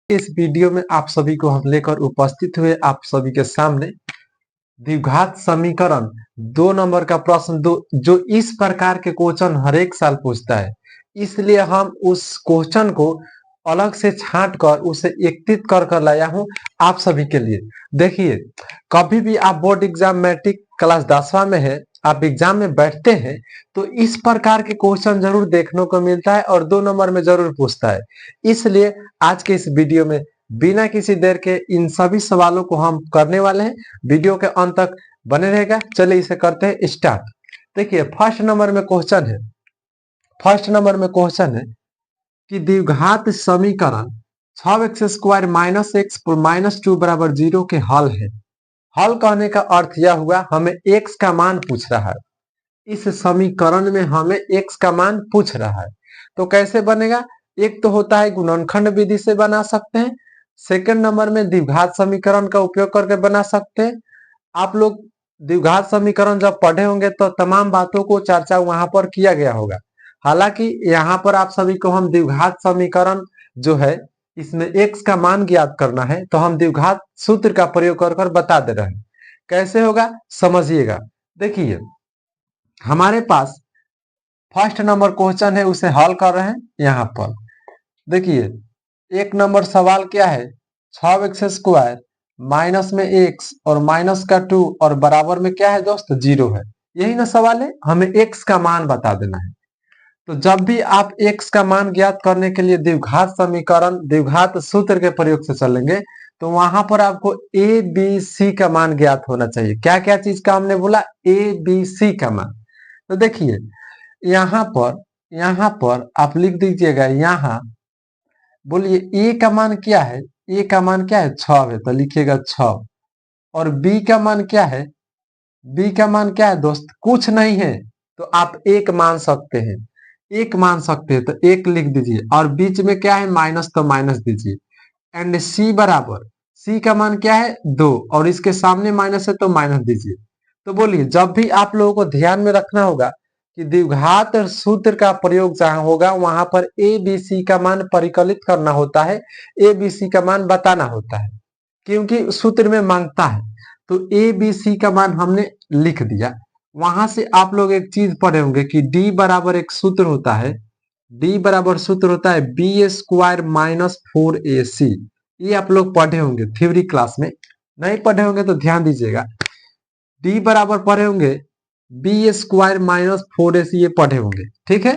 इस वीडियो में आप सभी को हम लेकर उपस्थित हुए आप सभी के सामने द्विघात समीकरण 2 नंबर का प्रश्न दो जो इस प्रकार के क्वेश्चन हर एक साल पूछता है। इसलिए हम उस क्वेश्चन को अलग से छांट कर उसे एकत्रित कर कर लाया हूं आप सभी के लिए। देखिए, कभी भी आप बोर्ड एग्जाम मैट्रिक क्लास 10वां में है, आप एग्जाम में बैठते हैं तो इस प्रकार के क्वेश्चन जरूर देखने को मिलता है और 2 नंबर में जरूर पूछता है। इसलिए आज के इस वीडियो में बिना किसी देर के इन सभी सवालों को हम करने वाले हैं। वीडियो के अंत तक बने रहेगा। चलिए इसे करते हैं स्टार्ट। देखिए, फर्स्ट नंबर में क्वेश्चन है कि द्विघात समीकरण 6x² माइनस एक्स माइनस 2 बराबर 0 के हल है। हल कहने का अर्थ यह हुआ हमें x का मान पूछ रहा है। इस समीकरण में हमें x का मान पूछ रहा है तो कैसे बनेगा। एक तो होता है गुणनखंड विधि से बना सकते हैं, सेकंड नंबर में द्विघात समीकरण का उपयोग करके बना सकते हैं। आप लोग द्विघात समीकरण जब पढ़े होंगे तो तमाम बातों को चर्चा वहां पर किया गया होगा। हालांकि यहाँ पर आप सभी को हम द्विघात समीकरण जो है इसमें x का मान ज्ञात करना है तो हम द्विघात सूत्र का प्रयोग कर कर बता दे रहे हैं। कैसे होगा समझिएगा। देखिए, हमारे पास फर्स्ट नंबर क्वेश्चन है उसे हल कर रहे हैं। यहाँ पर देखिए, 1 नंबर सवाल क्या है, 6x² माइनस में x और माइनस का 2 और बराबर में क्या है दोस्त 0 है। यही ना सवाल है, हमें x का मान बता देना है। तो जब भी आप x का मान ज्ञात करने के लिए द्विघात समीकरण द्विघात सूत्र के प्रयोग से चलेंगे तो वहां पर आपको a b c का मान ज्ञात होना चाहिए। क्या क्या चीज का हमने बोला, a b c का मान। तो देखिए, यहाँ पर आप लिख दीजिएगा, यहाँ बोलिए a का मान क्या है, a का मान क्या है 6 है तो लिखिएगा 6। और b का मान क्या है, b का मान क्या है दोस्त कुछ नहीं है तो आप 1 मान सकते हैं, 1 मान सकते हैं तो 1 लिख दीजिए। और बीच में क्या है माइनस तो माइनस दीजिए। एंड c बराबर, c का मान क्या है 2 और इसके सामने माइनस है तो माइनस दीजिए। तो बोलिए, जब भी आप लोगों को ध्यान में रखना होगा कि द्विघात सूत्र का प्रयोग जहां होगा वहां पर a b c का मान परिकलित करना होता है, a b c का मान बताना होता है क्योंकि सूत्र में मांगता है। तो a b c का मान हमने लिख दिया। वहां से आप लोग एक चीज पढ़े होंगे कि d बराबर एक सूत्र होता है, d बराबर सूत्र होता है b² माइनस 4ac। ये आप लोग पढ़े होंगे थ्योरी क्लास में, नहीं पढ़े होंगे तो ध्यान दीजिएगा। d बराबर पढ़े होंगे b² माइनस 4ac, ये पढ़े होंगे, ठीक है।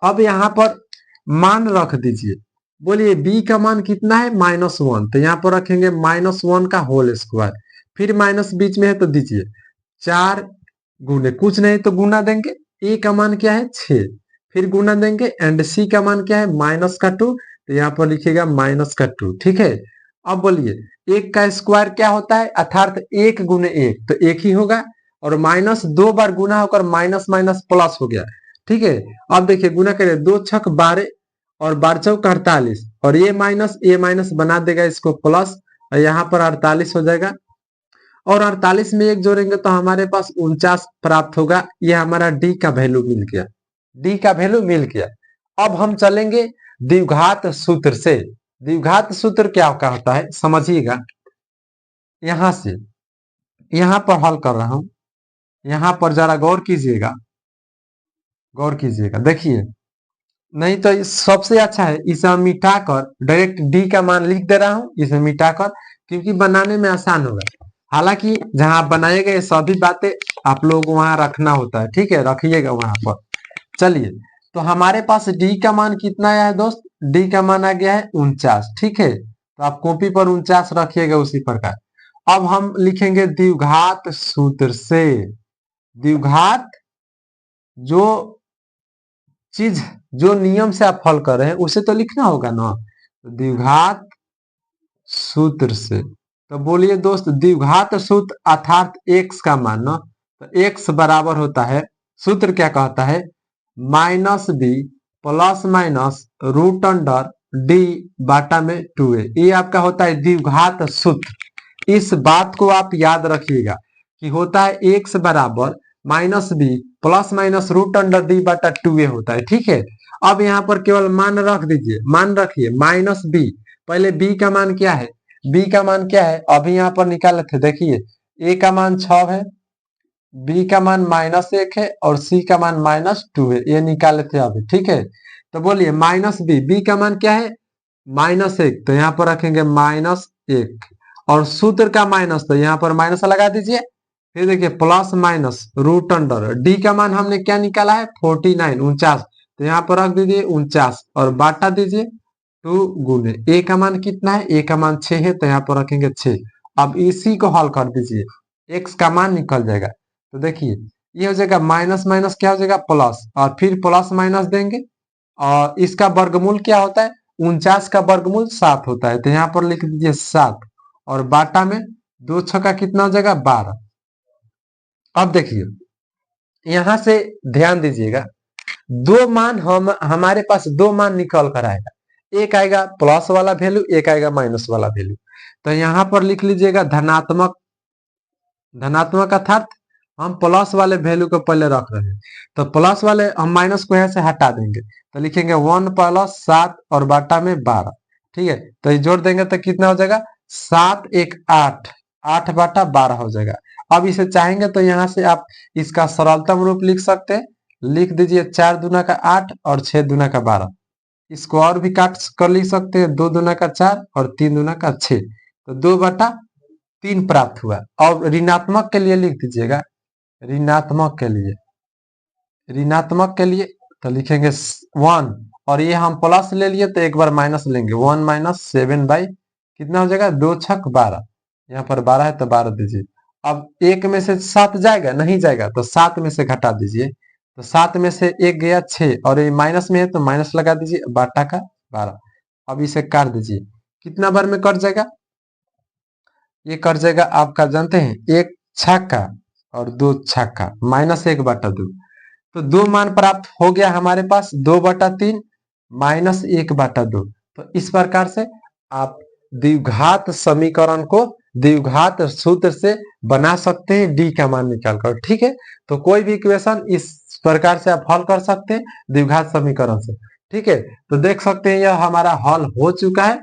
अब यहाँ पर मान रख दीजिए। बोलिए b का मान कितना है -1 तो यहाँ पर रखेंगे -1 का होल स्क्वायर, फिर माइनस बीच में है तो दीजिए 4 गुने कुछ नहीं तो गुना देंगे। a का मान क्या है 6, फिर गुना देंगे। एंड c का मान क्या है माइनस का 2 तो यहाँ पर लिखिएगा माइनस का 2, ठीक है। अब बोलिए 1 का स्क्वायर क्या होता है, अर्थात 1 गुने 1 तो 1 ही होगा और माइनस 2 बार गुना होकर माइनस माइनस प्लस हो गया, ठीक है। अब देखिए गुना करें, 2 छक 12 और 12 चौक 48 और ये माइनस बना देगा इसको प्लस और यहाँ पर 48 हो जाएगा और 48 में 1 जोड़ेंगे तो हमारे पास 49 प्राप्त होगा। ये हमारा डी का वैल्यू मिल गया, डी का वैल्यू मिल गया। अब हम चलेंगे द्विघात सूत्र से। द्विघात सूत्र क्या होता है समझिएगा। यहां से यहां पर हल कर रहा हूं, यहां पर जरा गौर कीजिएगा, गौर कीजिएगा। देखिए, नहीं तो सबसे अच्छा है इसे हम मिटाकर डायरेक्ट डी का मान लिख दे रहा हूं, इसे मिटाकर, क्योंकि बनाने में आसान होगा। हालांकि जहां आप बनाएगा ये सभी बातें आप लोग वहां रखना होता है, ठीक है, रखिएगा वहां पर। चलिए, तो हमारे पास डी का मान कितना आया है दोस्त, डी का मान आ गया है 49, ठीक है। तो आप कॉपी पर 49 रखिएगा उसी प्रकार। अब हम लिखेंगे द्विघात सूत्र से। द्विघात जो चीज जो नियम से आप हल कर रहे हैं उसे तो लिखना होगा ना, तो द्विघात सूत्र से। तो बोलिए दोस्त, द्विघात सूत्र अर्थात x का मान ना, तो x बराबर होता है, सूत्र क्या कहता है -b plus minus root under d बाटा में 2a। ये आपका होता है द्विघात सूत्र। इस बात को आप याद रखिएगा कि होता है x बराबर -b plus minus root under d बाटा 2a होता है, ठीक है। अब यहाँ पर केवल मान रख दीजिए, मान रखिए -b पहले बी का मान क्या है, बी का मान क्या है अभी यहाँ पर निकाले थे, देखिए ए का मान 6 है, बी का मान -1 है और सी का मान -2 है, ये निकाले थे अभी, ठीक है। तो बोलिए माइनस बी, बी का मान क्या है -1, तो यहाँ पर रखेंगे -1 और सूत्र का माइनस, तो यहाँ पर माइनस लगा दीजिए, फिर देखिए plus minus root under, D का मान हमने क्या निकाला है 49 49, तो यहाँ पर रख दीजिए 49 और बांटा दीजिए 2 गुने, ए का मान कितना है, ए का मान 6 है, तो यहाँ पर रखेंगे 6। अब इसी को हल कर दीजिए, एक्स का मान निकल जाएगा, तो देखिए ये हो जाएगा माइनस माइनस क्या हो जाएगा प्लस, और फिर प्लस माइनस देंगे और इसका वर्गमूल क्या होता है 49 का वर्गमूल 7 होता है, तो यहाँ पर लिख दीजिए 7 और बाटा में 2 छक्का कितना हो जाएगा 12। अब देखिए यहां से ध्यान दीजिएगा, दो मान हमारे पास दो मान निकल कर आएगा, एक आएगा प्लस वाला वैल्यू, एक आएगा माइनस वाला वैल्यू, तो यहाँ पर लिख लीजिएगा धनात्मक, धनात्मक अर्थात हम प्लस वाले वैल्यू को पहले रख रहे हैं, तो प्लस वाले हम माइनस को यहाँ से हटा देंगे, तो लिखेंगे 1 + 7 और बाटा में 12, ठीक है। तो ये जोड़ देंगे तो कितना हो जाएगा 7 1 8, 8 बाटा 12 हो जाएगा। अब इसे चाहेंगे तो यहाँ से आप इसका सरलतम रूप लिख सकते हैं, लिख दीजिए 4 दूना का 8 और 6 दूना का 12, इसको और भी काट कर लिख सकते हैं, 2 दूना का 4 और 3 दूना का 6, तो 2/3 प्राप्त हुआ। और ऋणात्मक के लिए लिख दीजिएगा, ऋणात्मक के लिए, ऋणात्मक के लिए तो लिखेंगे 1 और ये हम प्लस ले लिए तो एक बार माइनस लेंगे, 1 - 7 बाई कितना हो जाएगा 2 छक 12, यहाँ पर 12 है तो 12 दीजिए। अब एक में से 7 जाएगा, नहीं जाएगा, तो 7 में से घटा दीजिए, तो 7 में से 1 गया 6 और ये माइनस में है तो माइनस लगा दीजिए, बाटा का 12। अब इसे काट दीजिए, कितना बार में कट जाएगा, ये कट जाएगा आपका जानते हैं 1 छक्का और 2 छक्का, -1/2, तो 2 मान प्राप्त हो गया हमारे पास, 2/3 -1/2। तो इस प्रकार से आप द्विघात समीकरण को द्विघात सूत्र से बना सकते हैं डी का मान निकालकर, ठीक है। तो कोई भी इक्वेशन इस प्रकार से आप हल कर सकते हैं द्विघात समीकरण से, ठीक है। तो देख सकते हैं यह हमारा हल हो चुका है।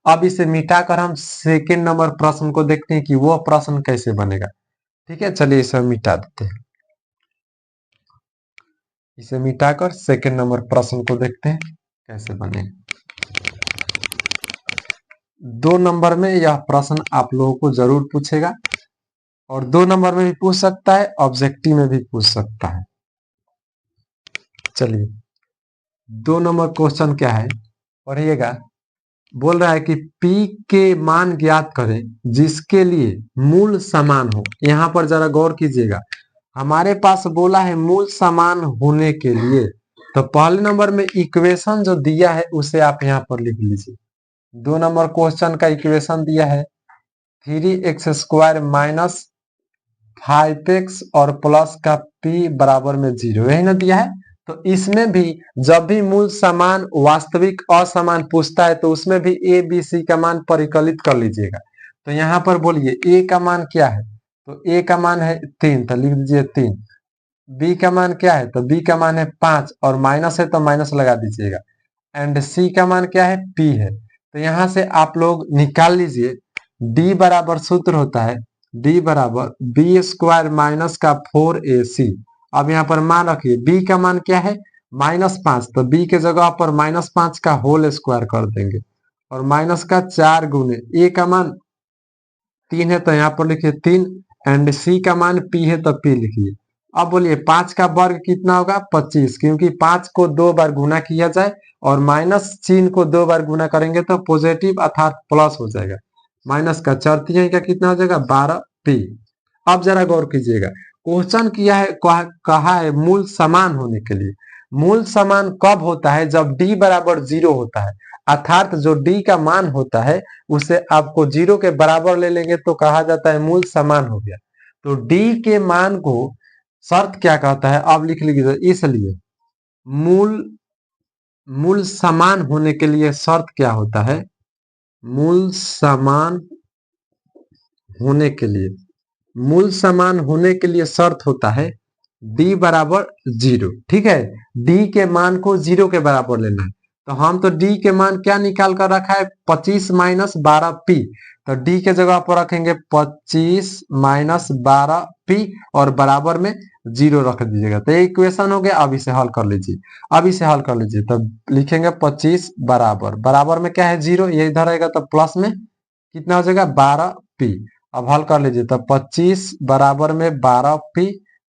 अब इसे मिटाकर हम सेकेंड नंबर प्रश्न को देखते हैं कि वो प्रश्न कैसे बनेगा, ठीक है। चलिए इसे मिटा देते हैं, इसे मिटाकर सेकेंड नंबर प्रश्न को देखते हैं कैसे बने। 2 नंबर में यह प्रश्न आप लोगों को जरूर पूछेगा और 2 नंबर में भी पूछ सकता है, ऑब्जेक्टिव में भी पूछ सकता है। चलिए 2 नंबर क्वेश्चन क्या है पढ़िएगा, बोल रहा है कि P के मान ज्ञात करें जिसके लिए मूल समान हो। यहाँ पर जरा गौर कीजिएगा, हमारे पास बोला है मूल समान होने के लिए, तो पहले नंबर में इक्वेशन जो दिया है उसे आप यहाँ पर लिख लीजिए। 2 नंबर क्वेश्चन का इक्वेशन दिया है 3x² - 5x और प्लस का p बराबर में 0, यही ना दिया है। तो इसमें भी जब भी मूल समान वास्तविक असमान पूछता है तो उसमें भी a b c का मान परिकलित कर लीजिएगा। तो यहाँ पर बोलिए a का मान क्या है, तो a का मान है 3, तो लिख दीजिए 3। b का मान क्या है, तो b का मान है 5 और माइनस है तो माइनस लगा दीजिएगा। एंड c का मान क्या है p है, तो यहाँ से आप लोग निकाल लीजिए d बराबर सूत्र होता है d बराबर b² - का 4ac। अब यहाँ पर मान रखिए b का मान क्या है -5, तो b के जगह पर -5 का होल स्क्वायर कर देंगे और माइनस का 4 गुने, a का मान 3 है तो यहाँ पर लिखिए 3 एंड c का मान p है तो p लिखिए। अब बोलिए 5 का वर्ग कितना होगा 25, क्योंकि 5 को 2 बार गुना किया जाए और माइनस चिन्ह को 2 बार गुना करेंगे तो पॉजिटिव अर्थात प्लस हो जाएगा, माइनस का 4 का कितना हो जाएगा 12p। अब जरा गौर कीजिएगा, क्वेश्चन किया है कहा है मूल समान होने के लिए। मूल समान कब होता है, जब d बराबर 0 होता है, अर्थात जो d का मान होता है उसे आपको 0 के बराबर ले लेंगे तो कहा जाता है मूल समान हो गया। तो d के मान को शर्त क्या कहता है, अब लिख लीजिए, इसलिए मूल समान होने के लिए शर्त क्या होता है, मूल समान होने के लिए, मूल समान होने के लिए शर्त होता है d बराबर 0, ठीक है। d के मान को 0 के बराबर लेना है, तो हम तो डी के मान क्या निकाल कर रखा है 25 माइनस 12 पी। तो डी के जगह पर रखेंगे 25 माइनस 12 पी और बराबर में 0 रख दीजिएगा। तो ये इक्वेशन हो गया। अब इसे हल कर लीजिए। अब इसे हल कर लीजिए तो लिखेंगे 25 बराबर बराबर में क्या है 0, ये इधर आएगा तो प्लस में कितना हो जाएगा 12 पी। अब हल कर लीजिए तो 25 बराबर में 12 पी,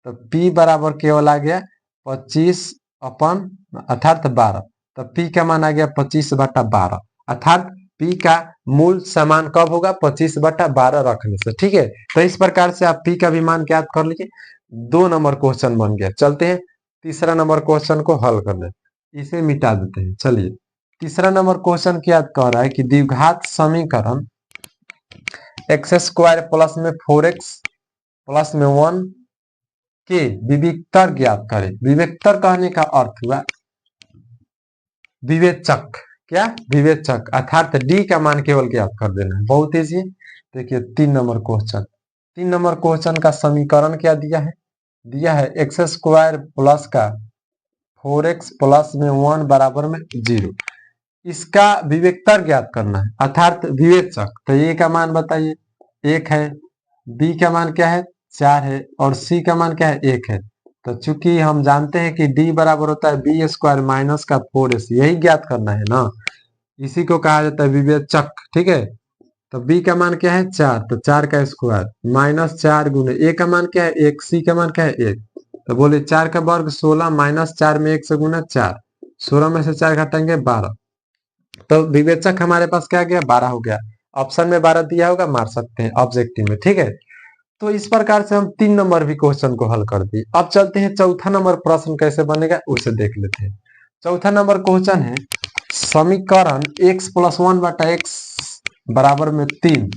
तो पी बराबर केवल आ गया 25 अपन अर्थात 12। तो पी का मान आ गया 25/12 अर्थात पी का मूल समान कब होगा 25/12 रखने से। ठीक है, तो इस प्रकार से आप पी का भी मान ज्ञात कर लीजिए। 2 नंबर क्वेश्चन बन गया। चलते हैं तीसरा नंबर क्वेश्चन को हल करने। इसे मिटा देते हैं। चलिए तीसरा नंबर क्वेश्चन क्या कह रहा है कि द्विघात समीकरण एक्स स्क्वायर प्लस में 4x प्लस में 1 के विविक्तर ज्ञात करें। विविक्तर कहने का अर्थ हुआ विवेचक। क्या विवेचक अर्थात डी का मान केवल ज्ञात कर देना है। बहुत ईजी है। देखिए 3 नंबर क्वेश्चन का समीकरण क्या दिया है, दिया है एक्स स्क्वायर प्लस का 4x प्लस में 1 बराबर में 0। इसका विवेक्तर ज्ञात करना है अर्थात विवेचक। तो ए का मान बताइए 1 है, बी का मान क्या है 4 है और सी का मान क्या है 1 है। तो चूंकि हम जानते हैं कि डी बराबर होता है बी स्क्वायर माइनस का 4ac, यही ज्ञात करना है ना, इसी को कहा जाता है विवेचक। ठीक है, तो बी का मान क्या है 4, तो 4 का स्क्वायर माइनस 4 गुने ए का मान क्या है 1, सी का मान क्या है 1। तो बोले 4 का वर्ग 16 माइनस 4 में 1 से गुना 4, 16 में से 4 घटाएंगे 12। तो विवेचक हमारे पास क्या गया 12 हो गया। ऑप्शन में 12 दिया होगा, मार सकते हैं ऑब्जेक्टिव में। ठीक है, तो इस प्रकार से हम 3 नंबर भी क्वेश्चन को हल कर दिए। अब चलते हैं चौथा नंबर प्रश्न कैसे बनेगा उसे देख लेते हैं। चौथा नंबर क्वेश्चन है समीकरण x प्लस 1 बटा एक्स बराबर में 3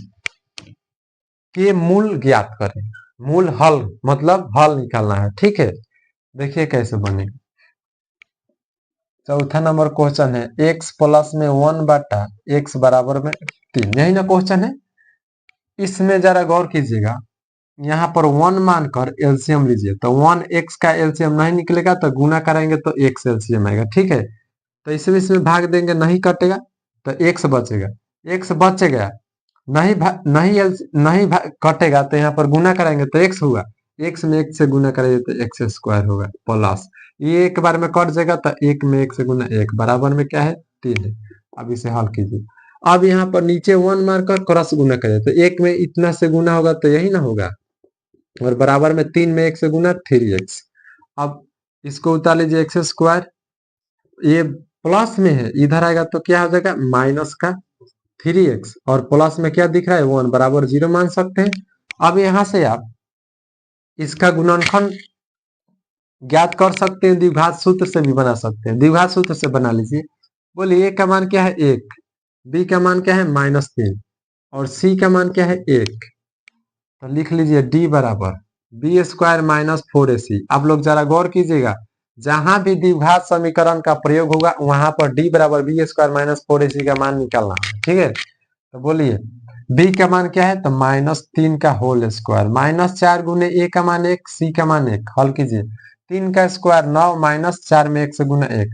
के मूल ज्ञात करें। मूल हल मतलब हल निकालना है। ठीक है, देखिए कैसे बनेगा। चौथा नंबर क्वेश्चन है x प्लस में 1 बटा एक्स बराबर में 3, यही ना क्वेश्चन है। इसमें जरा गौर कीजिएगा, यहाँ पर 1 मानकर एलसीएम लीजिए तो 1x का एलसीएम नहीं निकलेगा तो गुना कराएंगे तो x एलसीएम आएगा। ठीक है, तो इसमें भाग देंगे नहीं कटेगा तो x बचेगा। x बचेगा नहीं कटेगा तो यहाँ पर गुना कराएंगे तो x होगा। x में 1 से गुना करेंगे तो एक्स स्क्वायर होगा प्लस ये एक बार में कट जाएगा तो 1 में 1 से गुना 1 बराबर में क्या है 3 है। अब इसे हल कीजिए। अब यहाँ पर नीचे 1 मारकर क्रॉस गुना करें तो 1 में इतना से गुना होगा तो यही ना होगा और बराबर में 3 में 1 से गुना 3x। अब इसको उतार लीजिए एक्स स्क्वायर, ये प्लस में है इधर आएगा तो क्या हो जाएगा माइनस का 3x और प्लस में क्या दिख रहा है 1 बराबर 0 मान सकते हैं। अब यहां से आप इसका गुणनखंड ज्ञात कर सकते हैं, द्विघात सूत्र से भी बना सकते हैं। द्विघात सूत्र से बना लीजिए। बोलिए a का मान क्या है 1, b का मान क्या है -3 और c का मान क्या है 1। तो लिख लीजिए d बराबर बी स्क्वायर माइनस 4ac। आप लोग जरा गौर कीजिएगा, जहां भी द्विघात समीकरण का प्रयोग होगा वहां पर d बराबर बी स्क्वायर माइनस 4ac का मान निकालना है। ठीक है, तो बोलिए b का मान क्या है तो -3 का होल स्क्वायर माइनस 4 गुने a का मान 1, c का मान 1। हल कीजिए 3 का स्क्वायर 9 माइनस 4 में 1 से गुना 1।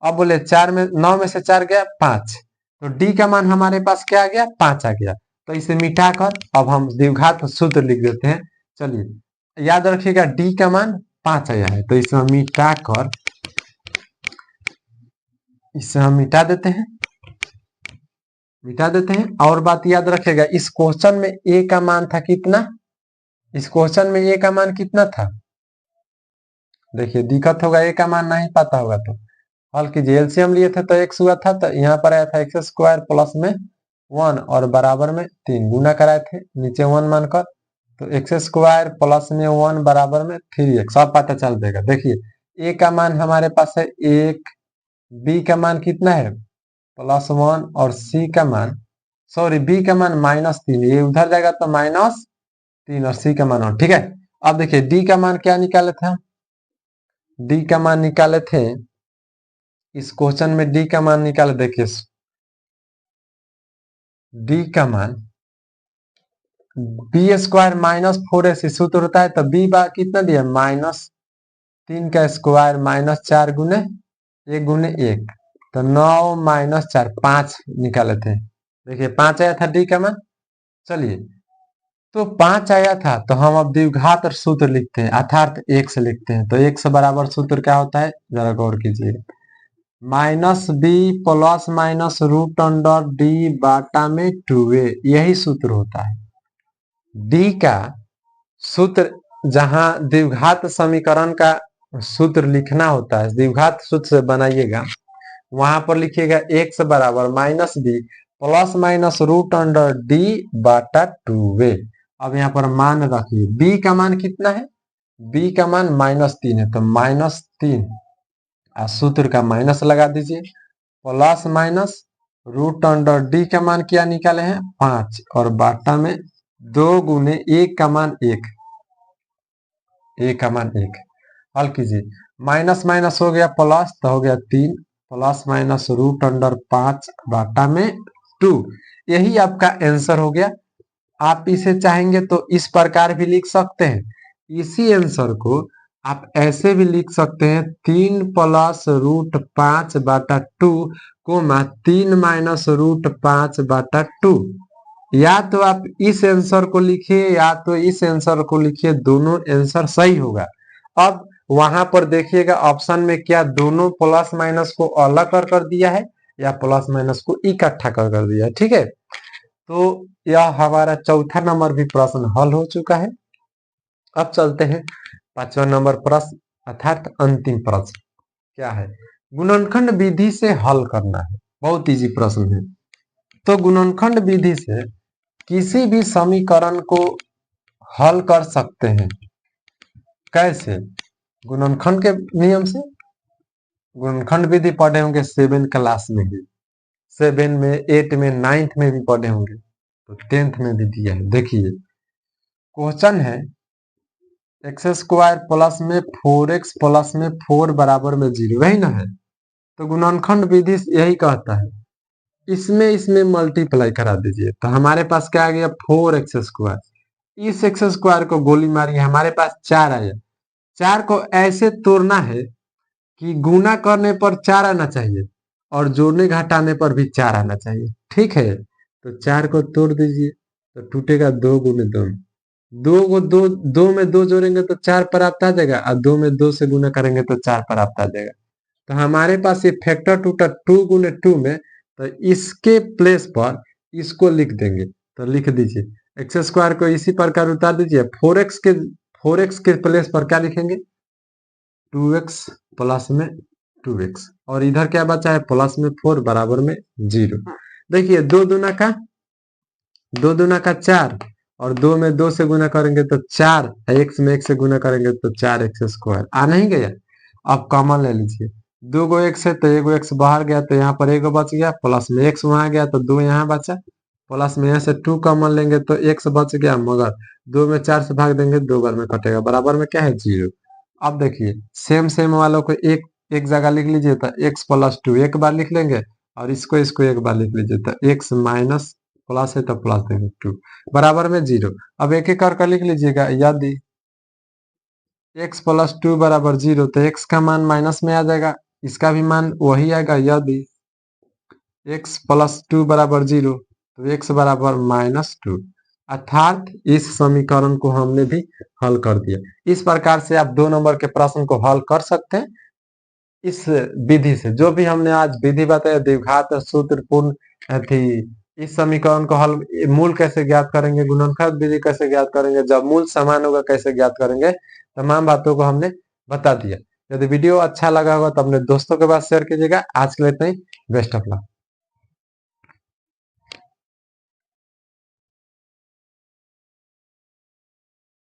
अब बोले 4 में 9 में से 4 गया 5, तो d का मान हमारे पास क्या आ गया 5 आ गया। तो इसे मिटाकर अब हम द्विघात सूत्र लिख देते हैं। चलिए याद रखिएगा d का मान 5 आया है तो इसे हम मिटाकर इसे हम मिटा देते हैं। और बात याद रखिएगा इस क्वेश्चन में a का मान था कितना, इस क्वेश्चन में a का मान कितना था। देखिए दिक्कत होगा a का मान नहीं पता होगा तो हल कीजिए। एलसीएम लिए थे तो x हुआ था तो यहाँ पर आया था एक्स स्क्वायर प्लस में 1 और बराबर में 3 गुना कराए थे नीचे 1 मानकर, तो एक्स स्क्वायर प्लस में 1 बराबर में 3x सब पता चल जाएगा। देखिए a का मान हमारे पास है 1, b का मान कितना है +1 और c का मान b का मान -3, ये उधर जाएगा तो -3 और c का मान 1। ठीक है, अब देखिए d का मान क्या निकाले थे हम, d का मान निकाले थे इस क्वेश्चन में d का मान निकाले। देखिए d का मान बी स्क्वायर माइनस 4ac सूत्र होता है तो b बा कितना दिया -3 का स्क्वायर -4 गुने 1 गुने 1 तो 9 माइनस 4 5 निकाले थे। देखिए 5 आया था डी का मान। चलिए तो 5 आया था तो हम अब द्विघात सूत्र लिखते हैं अर्थात एक से लिखते हैं। तो एक से बराबर सूत्र क्या होता है जरा गौर कीजिए। Minus b plus minus root under d बाटा में 2a, यही सूत्र होता है। डी का सूत्र जहां द्विघात समीकरण का सूत्र लिखना होता है, द्विघात सूत्र से बनाइएगा, वहां पर लिखिएगा एक्स बराबर minus b plus minus root under d बाटा 2a। अब यहाँ पर मान रखिए b का मान कितना है, b का मान -3 है, तो -3 सूत्र का माइनस लगा दीजिए, plus minus root under D का मान क्या निकाले हैं 5 और बाटा में 2 गुने एक का मान 1, एक का मान 1। हल कीजिए, माइनस माइनस हो गया प्लस तो हो गया 3 प्लस माइनस रूट अंडर 5 बाटा में 2, यही आपका आंसर हो गया। आप इसे चाहेंगे तो इस प्रकार भी लिख सकते हैं, इसी आंसर को आप ऐसे भी लिख सकते हैं 3 प्लस रूट 5 बाटा 2 कोमा 3 माइनस रूट 5 बाटा 2। या तो आप इस आंसर को लिखिए या तो इस आंसर को लिखिए, दोनों आंसर सही होगा। अब वहां पर देखिएगा ऑप्शन में क्या दोनों प्लस माइनस को अलग कर दिया है या प्लस माइनस को इकट्ठा कर दिया है। ठीक है, तो यह हमारा चौथा नंबर भी प्रश्न हल हो चुका है। अब चलते हैं 5वां नंबर प्रश्न अर्थात अंतिम प्रश्न क्या है, गुणनखंड विधि से हल करना है। बहुत इजी प्रश्न है। तो गुणनखंड विधि से किसी भी समीकरण को हल कर सकते हैं। कैसे, गुणनखंड के नियम से। गुणनखंड विधि पढ़े होंगे 7 क्लास में भी, 7 में 8 में 9th में भी पढ़े होंगे, तो 10th में भी दिया है। देखिए क्वेश्चन है एक्स स्क्वायर प्लस में 4x प्लस में 4 बराबर में 0, वही ना है। तो गुणनखंड विधि यही कहता है, इसमें इसमें मल्टीप्लाई करा दीजिए, तो हमारे पास क्या आ गया 4x स्क्वायर। इस एक्स स्क्वायर को गोली मारिए, हमारे पास 4 आया। 4 को ऐसे तोड़ना है कि गुना करने पर 4 आना चाहिए और जोड़ने घटाने पर भी 4 आना चाहिए। ठीक है, तो 4 को तोड़ दीजिए तो टूटेगा 2 गुने 2 में, 2 को 2 में 2 जोड़ेंगे तो 4 प्राप्त आ जाएगा और 2 में 2 से गुना करेंगे तो 4 प्राप्त आ जाएगा। तो हमारे पास ये फैक्टर टूटा 2 गुने 2 में, तो इसके प्लेस पर इसको लिख देंगे। तो लिख दीजिए एक्स स्क्वायर को इसी प्रकार उतार दीजिए, 4x के प्लेस पर क्या लिखेंगे 2x प्लस में 2x और इधर क्या बचा है प्लस में 4 बराबर में 0। देखिए 2 दूना का 4 और 2 में 2 से गुना करेंगे तो 4, x में 1 से गुना करेंगे तो 4x स्क्वायर आ नहीं गया। अब कॉमन ले लीजिए, 2 गो x है तो 1 गो x बाहर गया तो यहाँ पर 1 बच गया, प्लस में x वहां गया तो 2 यहाँ बचा, प्लस में यहाँ से 2 कॉमन लेंगे तो x बच गया, मगर 2 में 4 से भाग देंगे 2 बार में कटेगा, बराबर में क्या है 0। अब देखिए सेम सेम वालों को एक जगह लिख लीजिए, तो x प्लस 2 एक बार लिख लेंगे और इसको एक बार लिख लीजिए, तो x माइनस प्लस है तो प्लस देंगे 2 बराबर में 0। अब एक एक करके लिख लीजिएगा, यदि x प्लस 2 बराबर 0 तो x का मान माइनस में आ जाएगा, इसका भी मान वही आएगा। यदि x प्लस 2 बराबर 0 तो x बराबर -2, अर्थात इस समीकरण को हमने भी हल कर दिया। इस प्रकार से आप 2 नंबर के प्रश्न को हल कर सकते हैं इस विधि से। जो भी हमने आज विधि बताया द्विघात सूत्र पूर्ण थी, इस समीकरण को हल, मूल कैसे ज्ञात करेंगे, गुणनखंड विधि कैसे ज्ञात करेंगे, जब मूल समान होगा कैसे ज्ञात करेंगे, तमाम बातों को हमने बता दिया। यदि वीडियो अच्छा लगा होगा तो अपने दोस्तों के पास शेयर कीजिएगा। आज के लिए इतना ही, बेस्ट ऑफ लक।